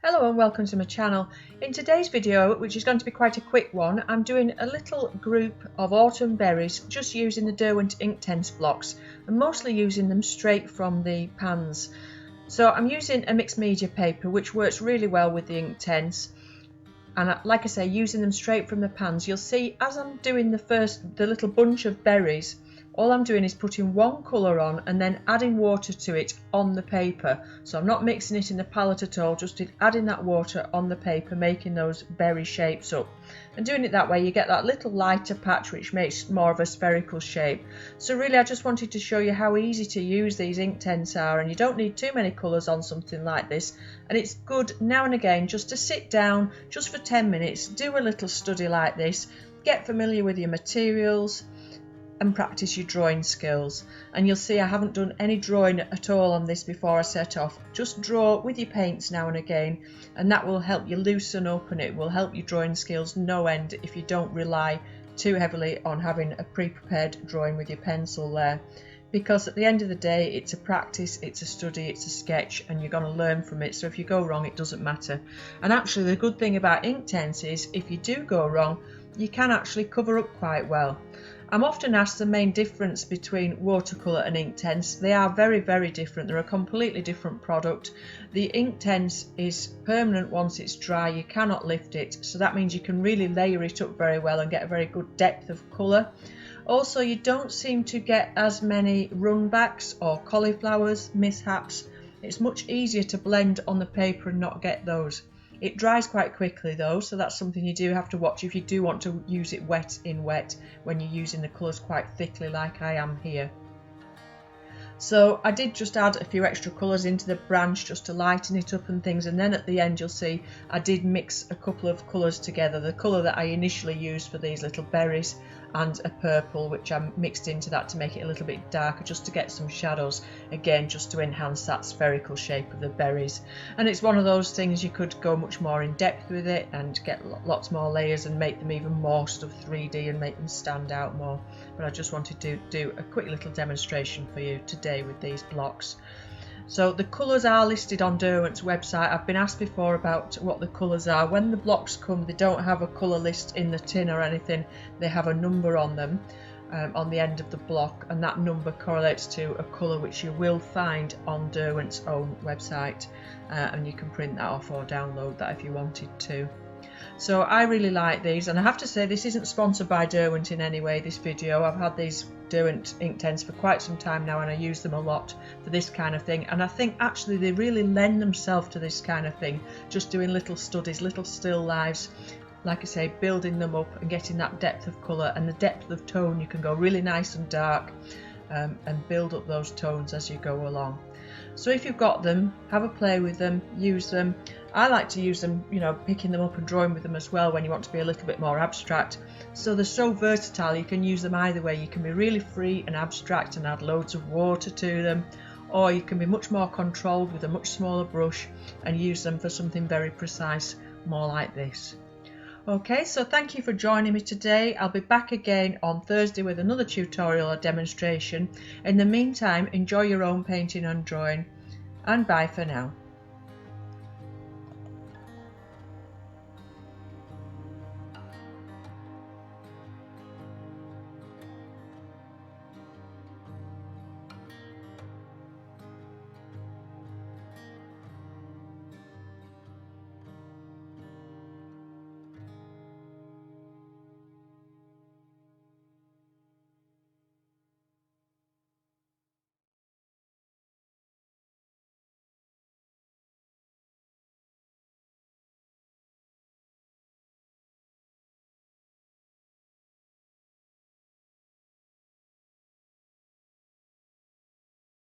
Hello and welcome to my channel. In today's video, which is going to be quite a quick one, I'm doing a little group of autumn berries just using the Derwent Inktense blocks and mostly using them straight from the pans. So I'm using a mixed media paper which works really well with the Inktense, and like I say, using them straight from the pans. You'll see as I'm doing the little bunch of berries, all I'm doing is putting one colour on and then adding water to it on the paper. So I'm not mixing it in the palette at all, just adding that water on the paper, making those berry shapes up. And doing it that way, you get that little lighter patch which makes more of a spherical shape. So really I just wanted to show you how easy to use these Inktense are, and you don't need too many colours on something like this. And it's good now and again just to sit down just for 10 minutes, do a little study like this, get familiar with your materials and practice your drawing skills. And you'll see I haven't done any drawing at all on this before I set off. Just draw with your paints now and again, and that will help you loosen up, and it will help your drawing skills no end if you don't rely too heavily on having a pre-prepared drawing with your pencil there. Because at the end of the day, it's a practice, it's a study, it's a sketch, and you're going to learn from it. So if you go wrong, it doesn't matter. And actually the good thing about Inktense is if you do go wrong, you can actually cover up quite well. I'm often asked the main difference between watercolour and Inktense. They are very, very different. They're a completely different product. The Inktense is permanent once it's dry. You cannot lift it. So that means you can really layer it up very well and get a very good depth of colour. Also, you don't seem to get as many runbacks or cauliflowers, mishaps. It's much easier to blend on the paper and not get those. It dries quite quickly though, so that's something you do have to watch if you do want to use it wet in wet, when you're using the colours quite thickly like I am here. So I did just add a few extra colours into the branch just to lighten it up and things, and then at the end you'll see I did mix a couple of colours together. The colour that I initially used for these little berries and a purple which I mixed into that to make it a little bit darker, just to get some shadows, again just to enhance that spherical shape of the berries. And it's one of those things you could go much more in depth with it and get lots more layers and make them even more sort of 3D and make them stand out more. But I just wanted to do a quick little demonstration for you today with these blocks. So the colours are listed on Derwent's website. I've been asked before about what the colours are. When the blocks come, they don't have a colour list in the tin or anything. They have a number on them on the end of the block, and that number correlates to a colour which you will find on Derwent's own website, and you can print that off or download that if you wanted to. So I really like these, and I have to say this isn't sponsored by Derwent in any way, this video. I've had these Derwent Inktense for quite some time now, and I use them a lot for this kind of thing, and I think actually they really lend themselves to this kind of thing, just doing little studies, little still lives, like I say, building them up and getting that depth of colour and the depth of tone. You can go really nice and dark and build up those tones as you go along. So if you've got them, have a play with them, use them. I like to use them, you know, picking them up and drawing with them as well when you want to be a little bit more abstract. So they're so versatile, you can use them either way. You can be really free and abstract and add loads of water to them, or you can be much more controlled with a much smaller brush and use them for something very precise, more like this. Okay, so thank you for joining me today. I'll be back again on Thursday with another tutorial or demonstration. In the meantime, enjoy your own painting and drawing, and bye for now.